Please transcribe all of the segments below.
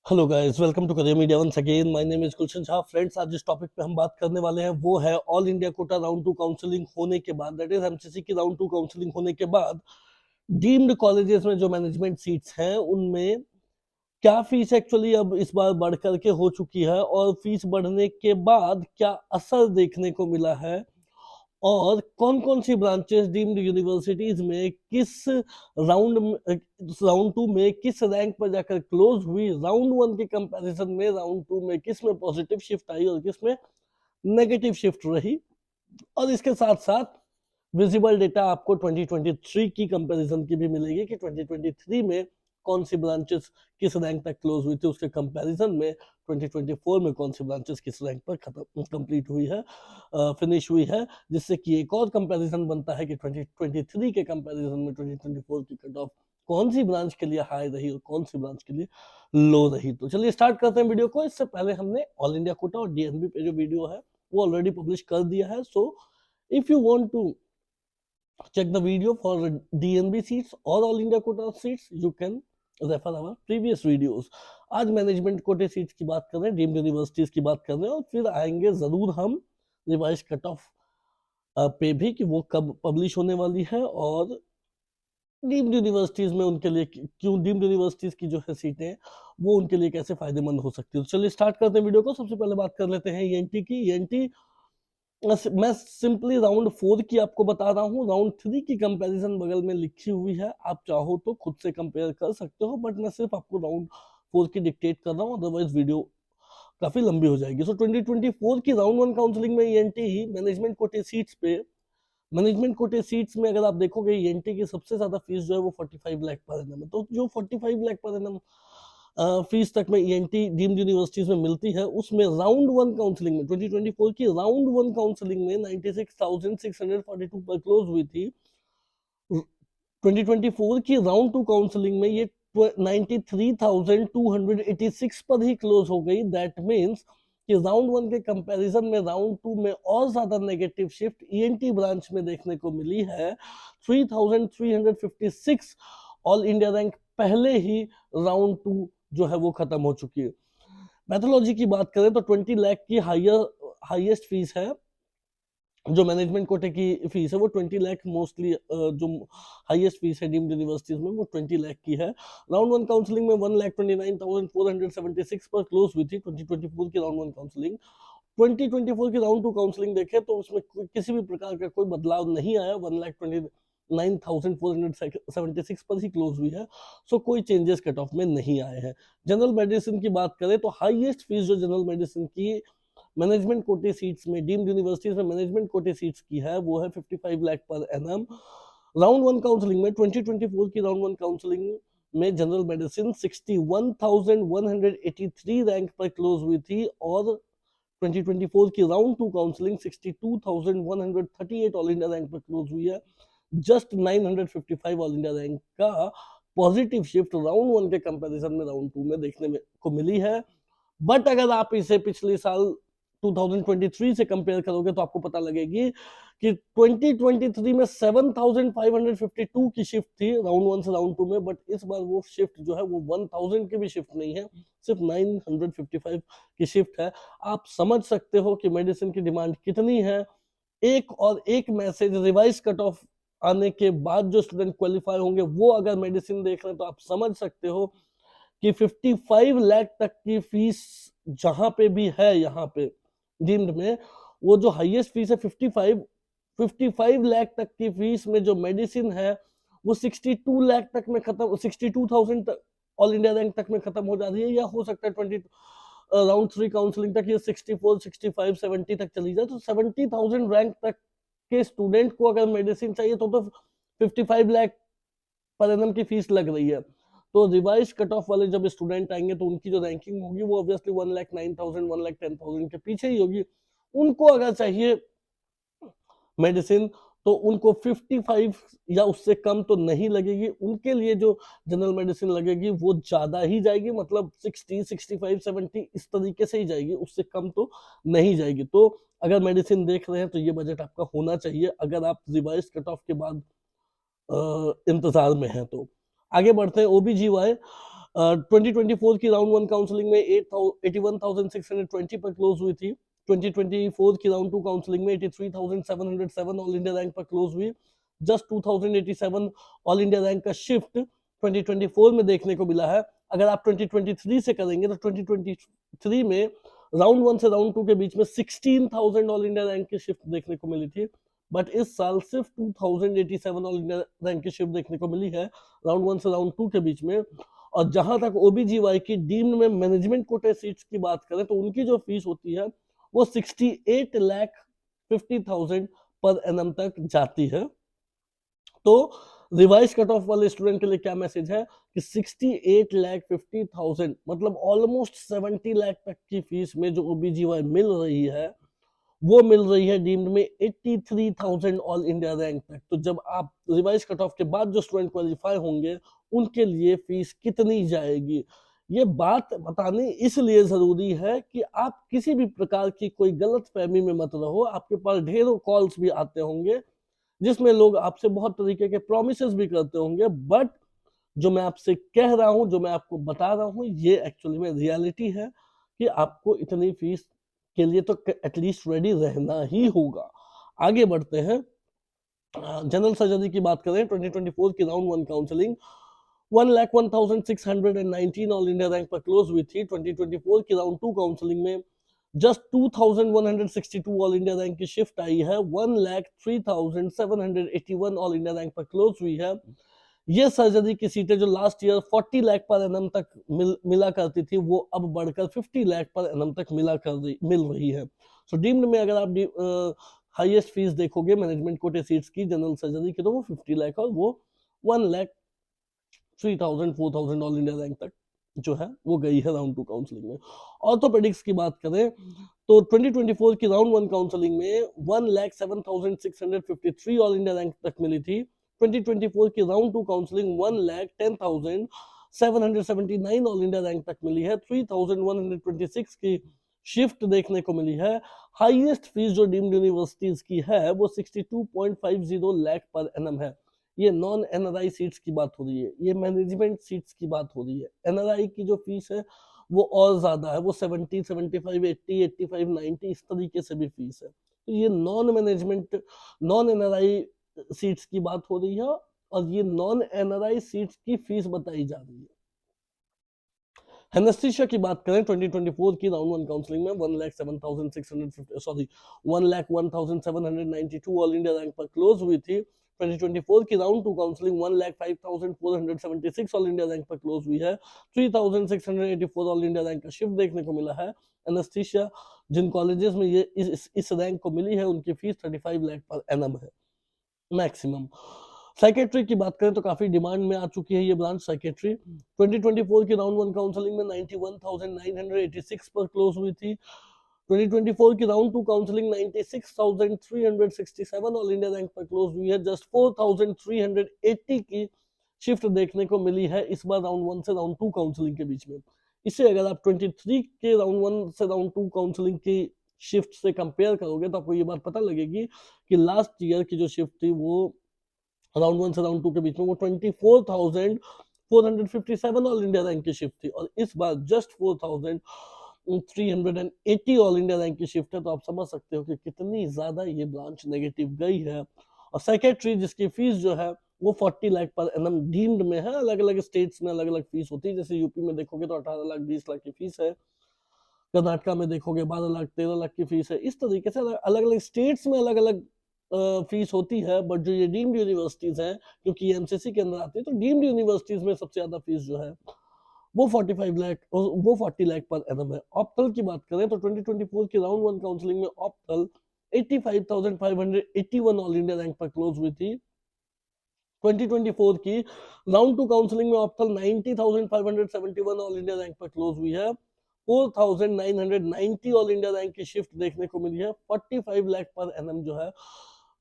Hello guys, welcome to career media once again. My name is Gulshan Shah. Friends, आज जिस topic पे हम बात करने वाले हैं वो है all India quota round 2 counselling होने के बाद, दैट इज एमसीसी की राउंड 2 काउंसलिंग होने के बाद डीम्ड कॉलेजेस में जो मैनेजमेंट सीट्स हैं उनमें क्या फीस एक्चुअली अब इस बार बढ़ करके हो चुकी है और फीस बढ़ने के बाद क्या असर देखने को मिला है और कौन कौन सी ब्रांचेस डीम्ड यूनिवर्सिटीज में किस राउंड टू में किस रैंक पर जाकर क्लोज हुई, राउंड वन के कंपैरिजन में राउंड टू में किस में पॉजिटिव शिफ्ट आई और किस में नेगेटिव शिफ्ट रही। और इसके साथ साथ विजिबल डेटा आपको 2023 की कंपैरिजन की भी मिलेगी कि 2023 में कौन सी ब्रांचेस किस रैंक तक क्लोज हुई थी, उसके कंपैरिजन में 2024 में कौन सी ब्रांचेस किस रैंक पर खत्म कंप्लीट हुई है, फिनिश हुई है, जिससे कि एक और कंपैरिजन बनता है कि 2023 के कंपैरिजन में 2024 की कट ऑफ कौन सी ब्रांच के लिए हाई रही और कौन सी ब्रांच के लिए लो रही। तो चलिए स्टार्ट करते हैं वीडियो को। इससे पहले हमने ऑल इंडिया कोटा और डीएनबी पे जो वीडियो है वो ऑलरेडी पब्लिश कर दिया है। So if you want to check the video for DNB seats or all India quota seats, you can refer our previous videos. आज मैनेजमेंट कोटे सीट्स की बात कर रहे हैं, डीम्ड यूनिवर्सिटीज की बात कर रहे हैं और फिर आएंगे जरूर हम रिवाइज कट ऑफ पे भी कि वो कब पब्लिश होने वाली है और डीम्ड यूनिवर्सिटीज में उनके लिए क्यों डीम्ड यूनिवर्सिटीज की जो है सीटें वो उनके लिए कैसे फायदेमंद हो सकती है। तो चलिए स्टार्ट करते हैं वीडियो को। सबसे पहले बात कर लेते हैं ईएनटी की। ईएनटी मैं सिंपली राउंड 4 की आपको बता रहा हूँ, राउंड 3 की कंपैरिजन बगल में लिखी हुई है, आप चाहो तो खुद से कंपेयर कर सकते हो, बट मैं सिर्फ आपको राउंड 4 की डिक्टेट कर रहा हूँ, अदरवाइज वीडियो काफी लंबी हो जाएगी। सो 2024 की राउंड 1 काउंसलिंग में ईएनटी ही मैनेजमेंट कोटे सीट्स पे, मैनेजमेंट कोटे सीट्स में अगर आप देखोगे ईएनटी की सबसे ज्यादा फीस जो है वो 45 लाख पर एनम है। तो जो 45 लाख पर एनम फीस तक में ईएनटी डीम्ड यूनिवर्सिटीज में मिलती है, उसमें राउंड 1 काउंसलिंग में 2024 की राउंड 1 काउंसलिंग में 96,642 पर क्लोज हुई थी। 2024 की राउंड 2 काउंसलिंग में ये 93,286 पर ही क्लोज हो गई। दैट मीन्स कि राउंड 1 के कंपैरिजन में राउंड 2 में और ज्यादा नेगेटिव शिफ्ट ईएनटी ब्रांच में देखने को मिली है। 3,356 ऑल इंडिया रैंक पहले ही राउंड 2 जो है वो खत्म हो चुकी है। पैथोलॉजी की बात करें तो 20 लाख की हाईएस्ट फीस है, जो मैनेजमेंट कोटे की फीस है वो 20 लाख मोस्टली, जो हाईएस्ट फीस है डीम्ड यूनिवर्सिटीज में वो 20 लाख की है। राउंड 1 काउंसलिंग में 1,29,476 पर क्लोज हुई थी 2024 की राउंड 1 काउंसलिंग। 2024 की राउंड 2 काउंसलिंग देखें तो उसमें किसी भी प्रकार का कोई बदलाव नहीं आया, 1,29,476 पर ही क्लोज हुई है। सो कोई चेंजेस कट ऑफ में नहीं आए हैं। जनरल मेडिसिन की बात करें तो हाईएस्ट फीस जो जनरल मेडिसिन की मैनेजमेंट कोटे सीट्स में डीम्ड यूनिवर्सिटीज में मैनेजमेंट कोटे सीट्स की है वो है 55 lakh per annum. Round 1 counselling में 2024 की राउंड 1 काउंसलिंग में जनरल मेडिसिन 61,183 रैंक पर क्लोज हुई थी और 2024 की round 2 counselling 62,138 all India rank पर क्लोज हुई है। जस्ट 955 ऑल इंडिया रैंक का पॉजिटिव शिफ्ट राउंड 1 के कंपैरिजन में राउंड 2 में देखने को मिली है। बट अगर आप इसे पिछले साल 2023 से कंपेयर करोगे तो आपको पता लगेगी कि 2023 में 7,552 की शिफ्ट थी राउंड 1 से राउंड 2 में, बट इस बार वो शिफ्ट जो है वो 1,000 की भी शिफ्ट नहीं है, सिर्फ 955 की शिफ्ट है। आप समझ सकते हो कि मेडिसिन की डिमांड कितनी है। एक मैसेज रिवाइज कट ऑफ आने के बाद जो स्टूडेंट क्वालिफाई होंगे वो अगर मेडिसिन देख रहे हैं तो आप समझ सकते हो कि 55 लाख तक की फीस जहां पे भी है यहाँ पे डीम्ड में, वो जो हाईएस्ट फीस है 55 लाख तक की फीस में जो मेडिसिन है वो 62 लाख तक में खत्म, 62,000 तक ऑल इंडिया रैंक तक में खत्म हो जा रही है, या हो सकता है राउंड 3 काउंसलिंग तक ये 64, 65, 70 तक चली जाए। तो 70,000 रैंक तक के स्टूडेंट को अगर मेडिसिन चाहिए तो 55 लाख पर एनम की फीस लग रही है। तो रिवाइज कट ऑफ वाले जब स्टूडेंट आएंगे तो उनकी जो रैंकिंग होगी वो ऑब्वियसली 1,09,000, 1,10,000 के पीछे ही होगी। उनको अगर चाहिए मेडिसिन तो उनको 55 या उससे कम तो नहीं लगेगी, उनके लिए जो जनरल मेडिसिन लगेगी वो ज्यादा ही जाएगी, मतलब 60, 65, 70 इस तरीके से ही जाएगी, उससे कम तो नहीं जाएगी। तो अगर मेडिसिन देख रहे हैं तो ये बजट आपका होना चाहिए अगर आप रिवाइज कट ऑफ के बाद इंतजार में हैं। तो आगे बढ़ते हैं ओबीजीवाई। 2024 की राउंड 1 काउंसलिंग में 81,620 पर क्लोज हुई थी। 2024 की राउंड 2 काउंसलिंग में 83,707 ऑल इंडिया रैंक पर क्लोज हुई। जस्ट 2,087 ऑल इंडिया रैंक का शिफ्ट 2024 में देखने को मिला है। अगर आप 2023 से करेंगे तो 2023 में राउंड 1 से राउंड 2 के बीच में 16,000 ऑल इंडिया रैंक की शिफ्ट देखने को मिली थी, बट इस साल सिर्फ 2,087 ऑल इंडिया रैंक की शिफ्ट देखने को मिली है राउंड 1 से राउंड 2 के बीच में। और जहां तक ओबीजीवाई की डीम्ड में मैनेजमेंट कोटे सीट्स की बात करें तो उनकी जो फीस होती है वो 68,50,000 पर एनम तक जाती है। तो रिवाइज कट ऑफ वाले स्टूडेंट के लिए क्या मैसेज है कि 68,50,000 मतलब ऑलमोस्ट 70 लाख तक की फीस में जो ओबीजीवाई मिल रही है वो मिल रही है डीम्ड में 83,000 ऑल इंडिया रैंक तक। तो जब आप रिवाइज कट ऑफ के बाद जो स्टूडेंट क्वालिफाई होंगे उनके लिए फीस कितनी जाएगी, ये बात बतानी इसलिए जरूरी है कि आप किसी भी प्रकार की कोई गलत फहमी में मत रहो। आपके पास ढेरों कॉल्स भी आते होंगे जिसमें लोग आपसे बहुत तरीके के प्रॉमिसेस भी करते होंगे, बट जो मैं आपसे कह रहा हूं, जो मैं आपको बता रहा हूं, ये एक्चुअली में रियलिटी है कि आपको इतनी फीस के लिए तो एटलीस्ट रेडी रहना ही होगा। आगे बढ़ते हैं। जनरल सर्जरी की बात करें 2024 की round 1 counselling 1,01,619 all India rank पर क्लोज हुई थी। 2024 की राउंड 2 काउंसलिंग में जस्ट 2,162 ऑल इंडिया रैंक की शिफ्ट आई है। 1,03,781 ऑल इंडिया रैंक पर क्लोज हुई है। ये सर्जरी की सीटें जो last year 40 lakh per annum तक मिला करती थी वो अब बढ़कर 50 लाख पर एनम तक मिल रही है। सो डीम्ड में अगर आप हाईएस्ट फीस देखोगे मैनेजमेंट कोटे सीट्स की जनरल सर्जरी की तो वो 50 लाख और वो 1,03,000 4,000 ऑल इंडिया रैंक तक जो है वो गई है राउंड 2 काउंसलिंग में। ऑर्थोपेडिक्स की बात करें तो 2024 की राउंड 1 काउंसलिंग में 1,07,653 ऑल इंडिया रैंक तक मिली थी। 2024 की round 2 counselling 1,10,779 all India rank तक मिली है। 3,126 की शिफ्ट देखने को मिली है। हाईएस्ट फीस जो डीम्ड यूनिवर्सिटीज की है वो 62.50 लाख पर एनम है। ये नॉन एनआरआई सीट्स की बात हो रही है, ये मैनेजमेंट सीट्स की बात हो रही है। एनआरआई की जो फीस है वो और ज्यादा है, वो 70, 75, 80, 85, 90 इस तरीके से भी फीस है। तो ये non management non NRI seats की बात हो रही है और ये नॉन एनआरआई सीट्स की फीस बताई जा रही है। एनेस्थीसिया की बात करें 2024 की राउंड 1 काउंसलिंग में 1,01,792 ऑल इंडिया रैंक पर क्लोज हुई थी। 2024 की round 2 counselling 1,05,476 all India rank पर क्लोज हुई है। 3,684 ऑल इंडिया रैंक का शिफ्ट देखने को मिला है। एनेस्थीसिया जिन कॉलेजेस में ये इस रैंक को मिली है उनकी फीस 35 लाख पर एनम है मैक्सिमम। साइकेट्री की बात करें तो काफी डिमांड में आ चुकी है ये ब्रांच साइकेट्री। 2024 की राउंड 1 काउंसलिंग में 91,986 पर क्लोज हुई थी। 2024 की round 2 counselling 96,367 all India rank पर क्लोज हुई है। जस्ट 4,380 की शिफ्ट देखने को मिली है इस बार राउंड 1 से राउंड 2 काउंसलिंग के बीच में। इसे अगर आप 23 के राउंड 1 से राउंड 2 काउंसलिंग की शिफ्ट से कंपेयर करोगे तो आपको ये बात पता लगेगी कि लास्ट ईयर की जो शिफ्ट थी वो राउंड 1 से राउंड 2 के बीच में वो 24,457 ऑल इंडिया रैंक की शिफ्ट थी और इस बार जस्ट 4,380 ऑल इंडिया रैंक की शिफ्ट है। तो आप समझ सकते हो कि कितनी ज्यादा ये ब्रांच नेगेटिव गई है। और सेक्रेटरी जिसकी फीस जो है वो 40 लाख पर एनम डीम्ड में है। अलग अलग स्टेट्स में अलग अलग फीस होती है, जैसे यूपी में देखोगे तो 18 लाख 20 लाख की फीस है, कर्नाटका में देखोगे 12 लाख 13 लाख की फीस है। इस तरीके से अलग अलग स्टेट्स में अलग अलग फीस होती है। बट जो ये डीम्ड यूनिवर्सिटीज हैं क्योंकि ये एमसीसी के अंदर आती है तो डीम्ड यूनिवर्सिटीज में सबसे ज्यादा फीस जो है वो 40 लाख पर एनम है। ऑप्टल की बात करें तो 2024 की राउंड 1 काउंसलिंग में ऑप्टल 85,581 ऑल इंडिया रैंक पर क्लोज हुई थी। 2024 की राउंड 2 काउंसलिंग में ऑप्टल 90,571 ऑल इंडिया रैंक पर क्लोज हुई है। 4,990 ऑल इंडिया रैंक की शिफ्ट देखने को मिली है। 45 लाख पर एनम जो है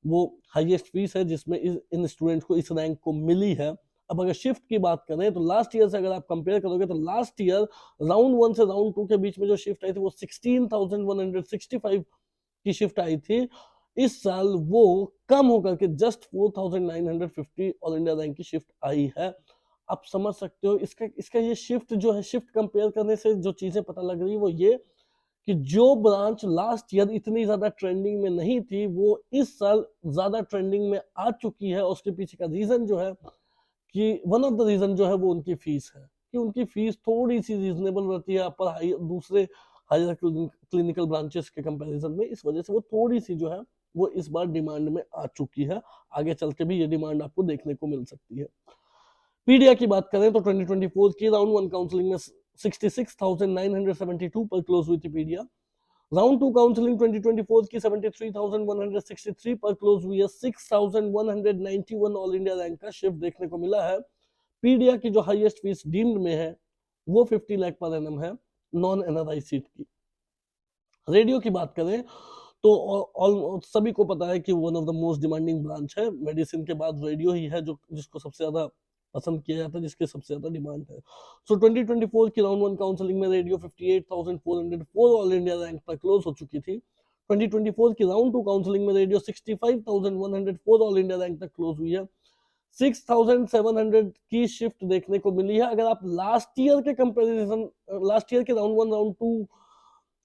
वो हाईएस्ट फीस है जिसमें इन स्टूडेंट्स को इस रैंक को मिली है। अब अगर शिफ्ट की बात करें तो लास्ट ईयर से अगर आप कंपेयर करोगे तो लास्ट ईयर राउंड 1 से राउंड 2 के बीच में जो शिफ्ट आई थी वो 16,165 की शिफ्ट आई थी। इस साल वो कम होकर के जस्ट 4,950 ऑल इंडिया रैंक की शिफ्ट आई है। आप समझ सकते हो इसका इसका ये शिफ्ट जो है, शिफ्ट कंपेयर करने से जो चीजें पता लग रही है वो ये कि जो ब्रांच लास्ट ईयर इतनी ज्यादा ट्रेंडिंग में नहीं थी वो इस साल ज्यादा ट्रेंडिंग में आ चुकी है। और उसके पीछे का रीजन जो है कि वन ऑफ द रीजन जो है वो उनकी फीस है, कि उनकी फीस थोड़ी सी रीजनेबल रहती है अपर हाई दूसरे हायर क्लिनिकल ब्रांचेस के कंपैरिजन में। इस वजह से वो थोड़ी सी जो है वो इस बार डिमांड में आ चुकी है। आगे चल के भी ये डिमांड आपको देखने को मिल सकती है। पीडिया की बात करें तो 2024 की राउंड 1 काउंसलिंग में 66,972 पर क्लोज हुई थी पीडिया। राउंड 2 काउंसलिंग 2024 की 73,163 पर क्लोज हुई है। 6,191 ऑल इंडिया रैंक का शिफ्ट देखने को मिला है। पीडिया की जो हाईएस्ट फीस डीम्ड में है वो 50 लाख पर एनम है नॉन एनआरआई सीट की। रेडियो की बात करें तो सभी को पता है कि one of the most demanding branch है। मेडिसिन के बाद रेडियो ही है जो जिसको सबसे ज्यादा पसंद किया जाता है, जिसके सबसे ज्यादा डिमांड है। सो 2024 की राउंड 1 काउंसलिंग में रेडियो 58,404 ऑल इंडिया रैंक पर क्लोज हो चुकी थी। 2024 की राउंड 2 काउंसलिंग में रेडियो 65,104 ऑल इंडिया रैंक तक क्लोज हुई है। 6,700 की शिफ्ट देखने को मिली है। अगर आप लास्ट ईयर के कंपैरिजन, लास्ट ईयर के राउंड 1 राउंड 2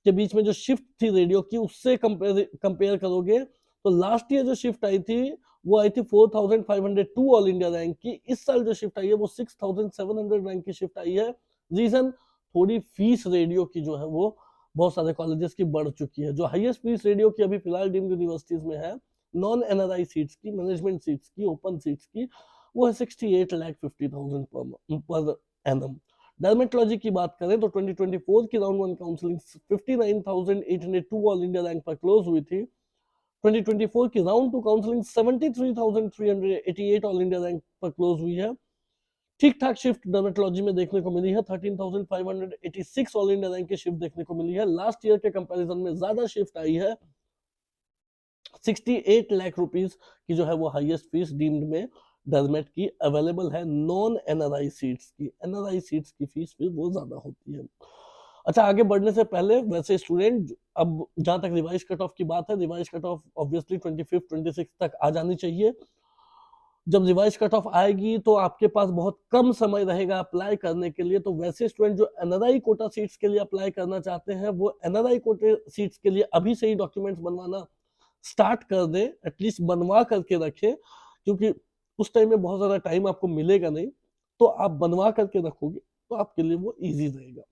के बीच में जो शिफ्ट थी रेडियो की उससे कंपेयर करोगे तो लास्ट ईयर जो शिफ्ट आई थी वो आई थी 4,502 ऑल इंडिया रैंक की। इस साल जो शिफ्ट आई है वो 6,700 रैंक की शिफ्ट आई है। रीजन थोड़ी फीस रेडियो की जो है वो बहुत सारे कॉलेजेस की बढ़ चुकी है। जो हाईएस्ट फीस रेडियो की अभी फिलहाल डीम्ड यूनिवर्सिटीज में है नॉन एनआरआई सीट्स की, मैनेजमेंट सीट्स की, ओपन सीट्स की, वो है 68,50,000 पर एनम। डर्मेटोलॉजी की बात करें तो 2024 की round 1 counselling 59,802 all India rank पर क्लोज हुई थी। 2024 की round 2 counselling 73,388 all India rank पर क्लोज हुई है। ठीक ठाक शिफ्ट डर्मेटोलॉजी में देखने को मिली है। 13,586 ऑल इंडिया रैंक की शिफ्ट देखने को मिली है। लास्ट ईयर के कंपैरिजन में ज्यादा शिफ्ट आई है। 68 लाख रुपीस की जो है वो हाईएस्ट फीस डीम्ड में डर्मेट की अवेलेबल है नॉन एनआरआई सीट्स की। एनआरआई सीट्स की फीस फिर वो ज्यादा होती है। अच्छा, आगे बढ़ने से पहले वैसे स्टूडेंट, अब जहां तक रिवाइज कट ऑफ की बात है, रिवाइज कट ऑफ ऑब्वियसली 25 26 तक आ जानी चाहिए। जब रिवाइज कट ऑफ आएगी तो आपके पास बहुत कम समय रहेगा अप्लाई करने के लिए। तो वैसे स्टूडेंट जो एनआरआई कोटा सीट्स के लिए अप्लाई करना चाहते हैं वो एनआरआई कोटे सीट्स के लिए अभी से ही डॉक्यूमेंट्स बनवाना स्टार्ट कर दे, एटलीस्ट बनवा करके रखे, क्योंकि उस टाइम में बहुत ज्यादा टाइम आपको मिलेगा नहीं। तो आप बनवा करके रखोगे तो आपके लिए वो इजी रहेगा।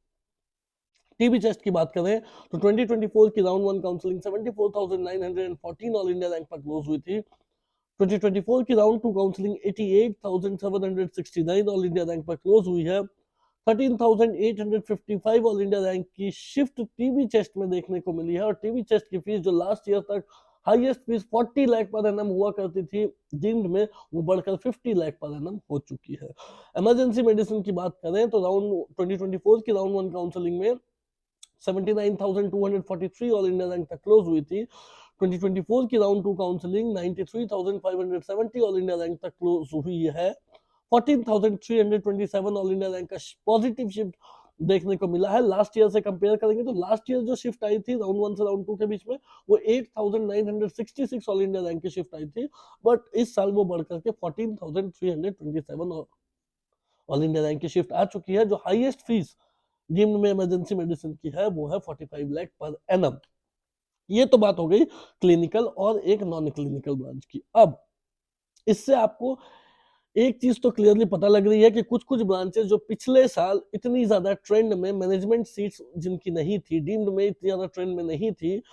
टीबी टेस्ट की बात करें तो 2024 की round 1 counselling 74,914 all India rank पर क्लोज हुई थी। 2024 की round 2 counselling 88,769 all India rank पर क्लोज हुई है। 13,855 ऑल इंडिया रैंक की शिफ्ट टीबी चेस्ट में देखने को मिली है। और टीबी चेस्ट की फीस जो लास्ट ईयर तक highest fees 40 lakh per annum हुआ करती थी डीम्ड में, वो बढ़कर 50 लाख पर एनम हो चुकी है। इमरजेंसी मेडिसिन की बात करें तो राउंड 2024 की राउंड 1 काउंसलिंग में 79,243 ऑल इंडिया रैंक तक क्लोज हुई थी। 2024 की round 2 counselling 93,570 all India rank तक क्लोज हुई है। 14,327 ऑल इंडिया रैंक का पॉजिटिव शिफ्ट देखने को मिला है। लास्ट ईयर से कंपेयर करेंगे तो लास्ट ईयर जो शिफ्ट आई थी राउंड 1 से राउंड 2 के बीच में वो 8,966 ऑल इंडिया रैंक की शिफ्ट आई थी, बट इस साल वो बढ़कर के 14,327 ऑल इंडिया रैंक की शिफ्ट आ चुकी है। जो हाईएस्ट फीस डीम्ड में इमरजेंसी मेडिसिन की है वो है 45 लाख पर एनम। ये तो बात हो गई क्लिनिकल और एक नॉन क्लिनिकल ब्रांच की। अब इससे आपको एक चीज तो क्लियरली पता लग रही है कि कुछ कुछ ब्रांचेस जो पिछले साल इतनी ज्यादा ट्रेंड में, मैनेजमेंट सीट्स जिनकी नहीं थी, डीम्ड में इतनी ज्यादा ट्रेंड में नहीं थी,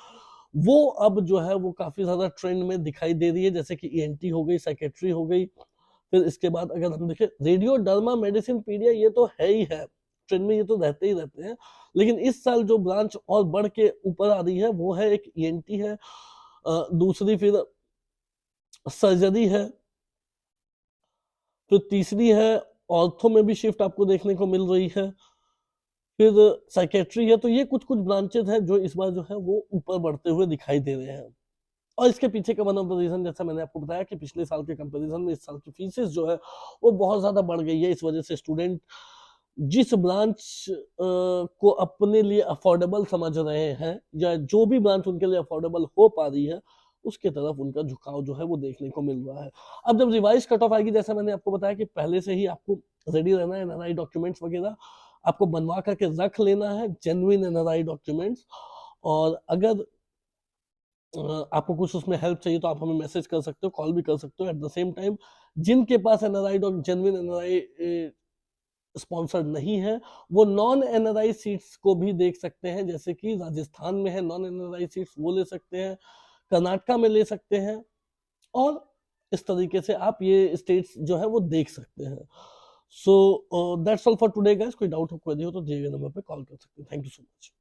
वो अब जो है वो काफी ज्यादा ट्रेंड में दिखाई दे रही है। जैसे कि ईएनटी हो गई, साइकेट्री हो गई, फिर इसके बाद अगर हम देखें रेडियो, डर्मा, मेडिसिन, पीडिया, ये तो है ही है ट्रेंड में, ये तो रहते ही रहते हैं। लेकिन इस साल जो ब्रांच और बढ़ के ऊपर आ रही है वो है एक ईएनटी है, दूसरी फिर सर्जरी है, फिर तीसरी है ऑर्थो में भी शिफ्ट आपको देखने को मिल रही है, फिर साइकेट्री है। तो ये कुछ कुछ ब्रांचेस हैं जो इस बार जो है वो ऊपर बढ़ते हुए दिखाई दे रहे हैं। और इसके पीछे का वन ऑफ द रीजन, जैसा मैंने आपको बताया कि पिछले साल के कंपैरिजन में इस साल की फीसेस जो है वो बहुत ज्यादा बढ़ गई है। इस वजह से स्टूडेंट जिस ब्रांच को अपने लिए अफोर्डेबल समझ रहे हैं या जो भी ब्रांच उनके लिए अफोर्डेबल हो पा रही है उसके तरफ उनका झुकाव जो है वो देखने को मिल रहा है। अब जब रिवाइज कट ऑफ आएगी, जैसा मैंने आपको बताया कि पहले से ही आपको रेडी रहना है, एनआरआई डॉक्यूमेंट्स वगैरह आपको बनवा करके रख लेना है, जेन्युइन एनआरआई डॉक्यूमेंट्स। और अगर आपको कुछ उसमें हेल्प चाहिए तो आप हमें मैसेज कर सकते हो, कॉल भी कर सकते हो। एट द सेम टाइम जिनके पास एनआरआई जेन्युइन एनआरआई स्पॉन्सर्ड नहीं है, वो नॉन एनआरआई सीट्स को भी देख सकते हैं, जैसे कि राजस्थान में है नॉन एनआरआई सीट्स, वो ले सकते हैं, कर्नाटका में ले सकते हैं, और इस तरीके से आप ये स्टेट्स जो है वो देख सकते हैं। So that's all for today guys. कोई डाउट हो, क्वेरी हो तो दिए गए नंबर पे कॉल कर सकते हैं। Thank you so much.